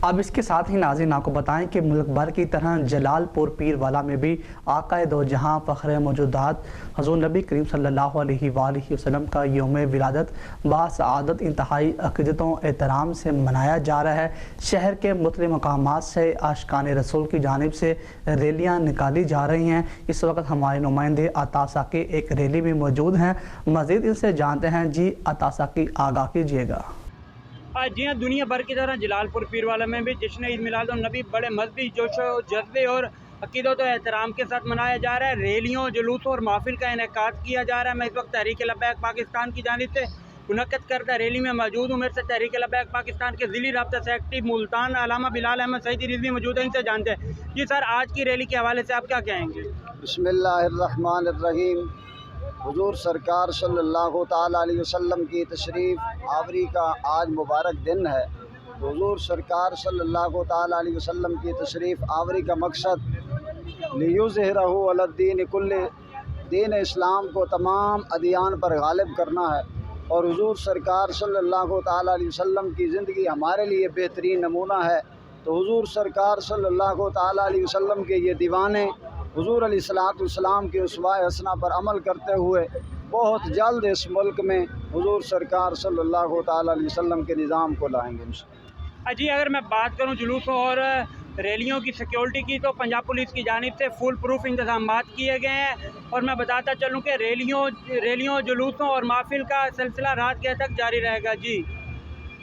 اب اس کے ساتھ ہی ناظرین آپ کو بتائیں کہ ملک بھر کی طرح جلال پور پیر والا میں بھی آقا دو جہاں فخر موجودات حضور نبی کریم صلی اللہ علیہ وآلہ وسلم کا یوم ولادت باسعادت انتہائی عقیدتوں احترام سے منایا جا رہا ہے۔ شہر کے مختلف مقامات سے عاشقان رسول کی جانب سے ریلیاں نکالی جا رہی ہیں۔ اس وقت ہمارے نمائندے عطا ساقی ایک ریلی میں موجود ہیں، مزید ان سے جانتے ہیں۔ جی عطا ساقی آگاہ کیجیے گا۔ جی ہاں، دنیا بھر کی طرح جلال پور پیر والا میں بھی جشن عید میلاد النبی بڑے مذہبی جوش و جذبے اور عقیدت و احترام کے ساتھ منایا جا رہا ہے۔ ریلیوں، جلوسوں اور محفل کا انعقاد کیا جا رہا ہے۔ میں اس وقت تحریک لبیک پاکستان کی جانب سے منعقد کردہ ریلی میں موجود ہوں۔ میرے سے تحریک لبیک پاکستان کے ضلعی رابطہ سیکرٹری ملتان علامہ بلال احمد سعیدی رضوی موجود ہیں، ان سے جانتے ہیں۔ جی سر، آج کی ریلی کے حوالے سے آپ کیا کہیں گے؟ بسم اللہ الرحمن الرحیم۔ حضور سرکار صلی اللہ تعالیٰ علیہ وسلم کی تشریف آوری کا آج مبارک دن ہے۔ حضور سرکار صلی اللہ تعالیٰ علیہ وسلم کی تشریف آوری کا مقصد لیظہرہ علی الدین کل، دین اسلام کو تمام ادیان پر غالب کرنا ہے، اور حضور سرکار صلی اللہ تعالیٰ علیہ وسلم کی زندگی ہمارے لیے بہترین نمونہ ہے۔ تو حضور سرکار صلی اللہ تعالیٰ علیہ وسلم کے یہ دیوانے حضور علیہ السلام کے اسوہ حسنہ پر عمل کرتے ہوئے بہت جلد اس ملک میں حضور سرکار صلی اللہ تعالیٰ علیہ وسلم کے نظام کو لائیں گے۔ جی اگر میں بات کروں جلوسوں اور ریلیوں کی سیکیورٹی کی، تو پنجاب پولیس کی جانب سے فل پروف انتظامات کیے گئے ہیں، اور میں بتاتا چلوں کہ ریلیوں جلوسوں اور محفل کا سلسلہ رات گئے تک جاری رہے گا۔ جی